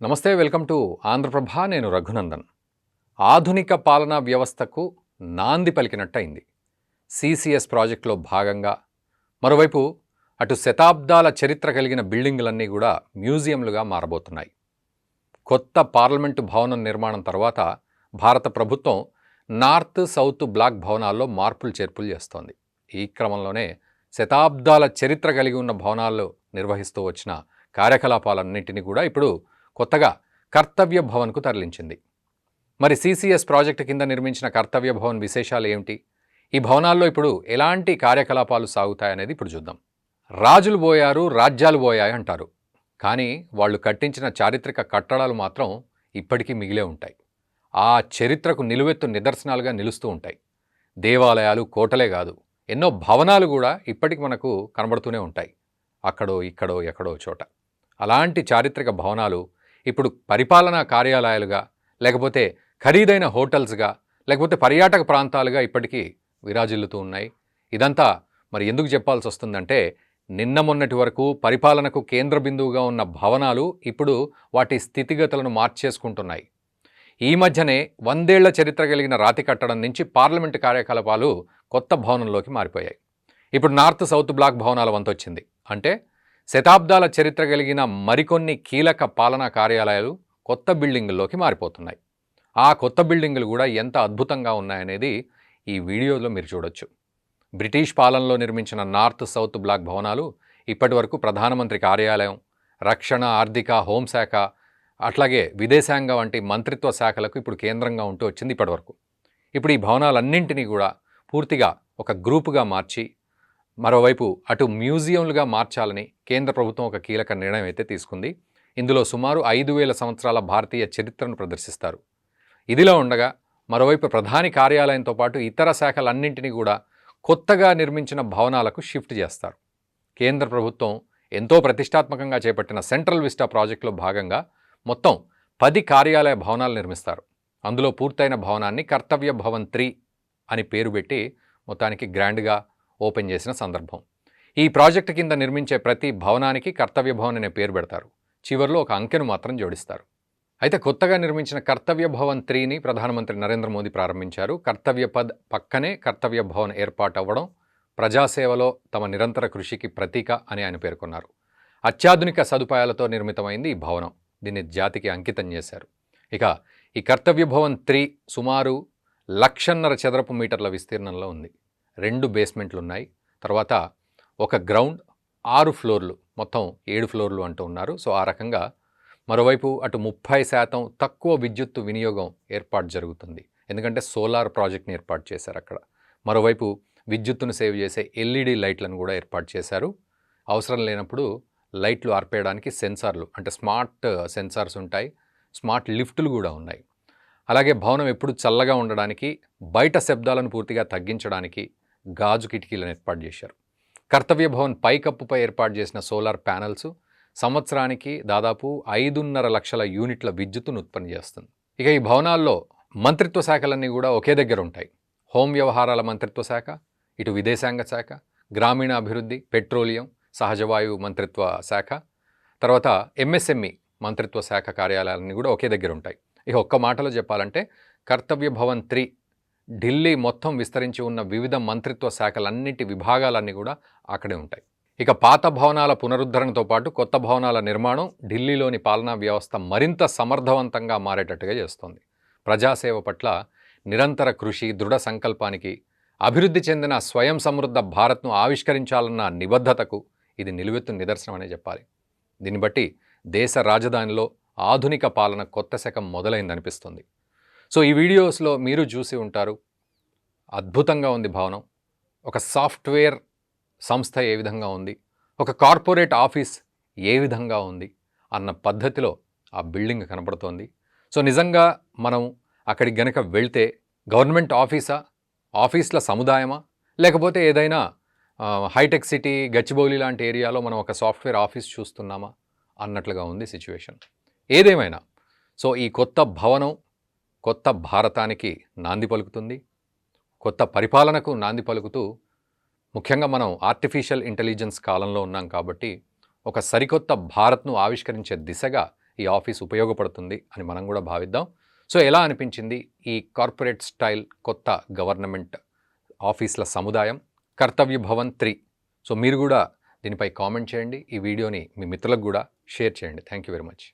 నమస్తే, welcome to Andhraprabha. నేను రఘునందన్. ఆధునిక పాలనా వ్యవస్థకు నాంది పలికినట్టయింది సిసిఎస్ ప్రాజెక్టులో భాగంగా. మరోవైపు అటు శతాబ్దాల చరిత్ర కలిగిన బిల్డింగులన్నీ కూడా మ్యూజియంలుగా మారబోతున్నాయి. కొత్త పార్లమెంటు భవనం నిర్మాణం తర్వాత భారత ప్రభుత్వం నార్త్ సౌత్ బ్లాక్ భవనాల్లో మార్పులు చేర్పులు చేస్తోంది. ఈ క్రమంలోనే శతాబ్దాల చరిత్ర కలిగి ఉన్న భవనాల్లో నిర్వహిస్తూ వచ్చిన కార్యకలాపాలన్నింటినీ కూడా ఇప్పుడు కొత్తగా కర్తవ్య భవన్కు తరలించింది. మరి సిసిఎస్ ప్రాజెక్టు కింద నిర్మించిన కర్తవ్య భవన్ విశేషాలు ఏమిటి? ఈ భవనాల్లో ఇప్పుడు ఎలాంటి కార్యకలాపాలు సాగుతాయనేది ఇప్పుడు చూద్దాం. రాజులు పోయారు, రాజ్యాలు పోయాయి అంటారు, కానీ వాళ్ళు కట్టించిన చారిత్రక కట్టడాలు మాత్రం ఇప్పటికీ మిగిలే ఉంటాయి. ఆ చరిత్రకు నిలువెత్తు నిదర్శనాలుగా నిలుస్తూ ఉంటాయి. దేవాలయాలు, కోటలే కాదు, ఎన్నో భవనాలు కూడా ఇప్పటికి మనకు కనబడుతూనే ఉంటాయి, అక్కడో ఇక్కడో ఎక్కడో చోట. అలాంటి చారిత్రక భవనాలు ఇప్పుడు పరిపాలనా కార్యాలయాలుగా, లేకపోతే ఖరీదైన హోటల్స్గా, లేకపోతే పర్యాటక ప్రాంతాలుగా ఇప్పటికీ విరాజిల్లుతూ ఉన్నాయి. ఇదంతా మరి ఎందుకు చెప్పాల్సి వస్తుందంటే, నిన్న మొన్నటి వరకు పరిపాలనకు కేంద్ర బిందువుగా ఉన్న భవనాలు ఇప్పుడు వాటి స్థితిగతులను మార్చేసుకుంటున్నాయి. ఈ మధ్యనే 100 ఏళ్ల చరిత్ర కలిగిన రాతి కట్టడం నుంచి పార్లమెంటు కార్యకలాపాలు కొత్త భవనంలోకి మారిపోయాయి. ఇప్పుడు నార్త్ సౌత్ బ్లాక్ భవనాల వంతొచ్చింది. అంటే శతాబ్దాల చరిత్ర కలిగిన మరికొన్ని కీలక పాలనా కార్యాలయాలు కొత్త బిల్డింగుల్లోకి మారిపోతున్నాయి. ఆ కొత్త బిల్డింగులు కూడా ఎంత అద్భుతంగా ఉన్నాయనేది ఈ వీడియోలో మీరు చూడొచ్చు. బ్రిటిష్ పాలనలో నిర్మించిన నార్త్ సౌత్ బ్లాక్ భవనాలు ఇప్పటి వరకు ప్రధానమంత్రి కార్యాలయం, రక్షణ, ఆర్థిక, హోంశాఖ, అట్లాగే విదేశాంగ వంటి మంత్రిత్వ శాఖలకు ఇప్పుడు కేంద్రంగా ఉంటూ వచ్చింది ఇప్పటివరకు. ఇప్పుడు ఈ భవనాలన్నింటినీ కూడా పూర్తిగా ఒక గ్రూపుగా మార్చి, మరోవైపు అటు మ్యూజియంలుగా మార్చాలని కేంద్ర ప్రభుత్వం ఒక కీలక నిర్ణయం అయితే తీసుకుంది. ఇందులో సుమారు 5000 సంవత్సరాల భారతీయ చరిత్రను ప్రదర్శిస్తారు. ఇదిలో ఉండగా మరోవైపు ప్రధాని కార్యాలయంతో పాటు ఇతర శాఖలన్నింటినీ కూడా కొత్తగా నిర్మించిన భవనాలకు షిఫ్ట్ చేస్తారు. కేంద్ర ప్రభుత్వం ఎంతో ప్రతిష్టాత్మకంగా చేపట్టిన సెంట్రల్ విస్టా ప్రాజెక్టులో భాగంగా మొత్తం 10 కార్యాలయ భవనాలు నిర్మిస్తారు. అందులో పూర్తయిన భవనాన్ని కర్తవ్య భవన్ 3 అని పేరు పెట్టి మొత్తానికి గ్రాండ్గా ఓపెన్ చేసిన సందర్భం. ఈ ప్రాజెక్టు కింద నిర్మించే ప్రతి భవనానికి కర్తవ్య భవన్ అనే పేరు పెడతారు. చివరిలో ఒక అంకెను మాత్రం జోడిస్తారు. అయితే కొత్తగా నిర్మించిన కర్తవ్య భవన్ 3ని ప్రధానమంత్రి నరేంద్ర మోదీ ప్రారంభించారు. కర్తవ్య పద్ పక్కనే కర్తవ్య భవన్ ఏర్పాటు అవ్వడం ప్రజాసేవలో తమ నిరంతర కృషికి ప్రతీక అని ఆయన పేర్కొన్నారు. అత్యాధునిక సదుపాయాలతో నిర్మితమైంది ఈ భవనం. దీన్ని జాతికి అంకితం చేశారు. ఇక ఈ కర్తవ్య భవన్ 3 సుమారు 1,50,000 చదరపు మీటర్ల విస్తీర్ణంలో ఉంది. 2 బేస్మెంట్లు ఉన్నాయి. తర్వాత ఒక గ్రౌండ్, 6 ఫ్లోర్లు, మొత్తం 7 ఫ్లోర్లు అంటూ ఉన్నారు. సో ఆ రకంగా మరోవైపు అటు 30% తక్కువ విద్యుత్తు వినియోగం ఏర్పాటు జరుగుతుంది. ఎందుకంటే సోలార్ ప్రాజెక్ట్ని ఏర్పాటు చేశారు అక్కడ. మరోవైపు విద్యుత్తును సేవ్ చేసే ఎల్ఈడి లైట్లను కూడా ఏర్పాటు చేశారు. అవసరం లేనప్పుడు లైట్లు ఆర్పేయడానికి సెన్సార్లు, అంటే స్మార్ట్ సెన్సార్స్ ఉంటాయి. స్మార్ట్ లిఫ్టులు కూడా ఉన్నాయి. అలాగే భవనం ఎప్పుడు చల్లగా ఉండడానికి, బయట శబ్దాలను పూర్తిగా తగ్గించడానికి గాజు కిటికీలను ఏర్పాటు చేశారు. కర్తవ్య భవన్ పైకప్పుపై ఏర్పాటు చేసిన సోలార్ ప్యానెల్స్ సంవత్సరానికి దాదాపు 5.5 లక్షల యూనిట్ల విద్యుత్తును ఉత్పత్తి చేస్తుంది. ఇక ఈ భవనాల్లో మంత్రిత్వ శాఖలన్నీ కూడా ఒకే దగ్గర ఉంటాయి. హోం వ్యవహారాల మంత్రిత్వ శాఖ, ఇటు విదేశాంగ శాఖ, గ్రామీణాభివృద్ధి, పెట్రోలియం, సహజవాయువు మంత్రిత్వ శాఖ, తర్వాత ఎంఎస్ఎంఈ మంత్రిత్వ శాఖ కార్యాలయాలన్నీ కూడా ఒకే దగ్గర ఉంటాయి. ఇక ఒక్క మాటలో చెప్పాలంటే కర్తవ్య భవన్ 3 ఢిల్లీ మొత్తం విస్తరించి ఉన్న వివిధ మంత్రిత్వ శాఖలన్నింటి విభాగాలన్నీ కూడా అక్కడే ఉంటాయి. ఇక పాత భవనాల పునరుద్ధరణతో పాటు కొత్త భవనాల నిర్మాణం ఢిల్లీలోని పాలనా వ్యవస్థ మరింత సమర్థవంతంగా మారేటట్టుగా చేస్తోంది. ప్రజాసేవ పట్ల నిరంతర కృషి, దృఢ సంకల్పానికి, అభివృద్ధి చెందిన స్వయం సమృద్ధ భారత్ను ఆవిష్కరించాలన్న నిబద్ధతకు ఇది నిలువెత్తు నిదర్శనం అనే చెప్పాలి. దీన్ని బట్టి దేశ రాజధానిలో ఆధునిక పాలన కొత్త శకం మొదలైందనిపిస్తుంది. సో ఈ వీడియోస్లో మీరు చూసి ఉంటారు, అద్భుతంగా ఉంది భవనం. ఒక సాఫ్ట్వేర్ సంస్థ ఏ విధంగా ఉంది, ఒక కార్పొరేట్ ఆఫీస్ ఏ విధంగా ఉంది అన్న పద్ధతిలో ఆ బిల్డింగ్ కనపడుతోంది. సో నిజంగా మనం అక్కడికి గనక వెళ్తే గవర్నమెంట్ ఆఫీసా, ఆఫీస్ల సముదాయమా, లేకపోతే ఏదైనా హైటెక్ సిటీ, గచ్చిబౌలి లాంటి ఏరియాలో మనం ఒక సాఫ్ట్వేర్ ఆఫీస్ చూస్తున్నామా అన్నట్లుగా ఉంది సిచ్యువేషన్. ఏదేమైనా సో ఈ కొత్త భవనం కొత్త భారతానికి నాంది పలుకుతుంది. కొత్త పరిపాలనకు నాంది పలుకుతూ, ముఖ్యంగా మనం ఆర్టిఫిషియల్ ఇంటెలిజెన్స్ కాలంలో ఉన్నాం కాబట్టి ఒక సరికొత్త భారత్ను ఆవిష్కరించే దిశగా ఈ ఆఫీస్ ఉపయోగపడుతుంది అని మనం కూడా భావిద్దాం. సో ఎలా అనిపించింది ఈ కార్పొరేట్ స్టైల్ కొత్త గవర్నమెంట్ ఆఫీస్ల సముదాయం కర్తవ్య భవన్ 3? సో మీరు కూడా దీనిపై కామెంట్ చేయండి. ఈ వీడియోని మీ మిత్రులకు కూడా షేర్ చేయండి. Thank you very much.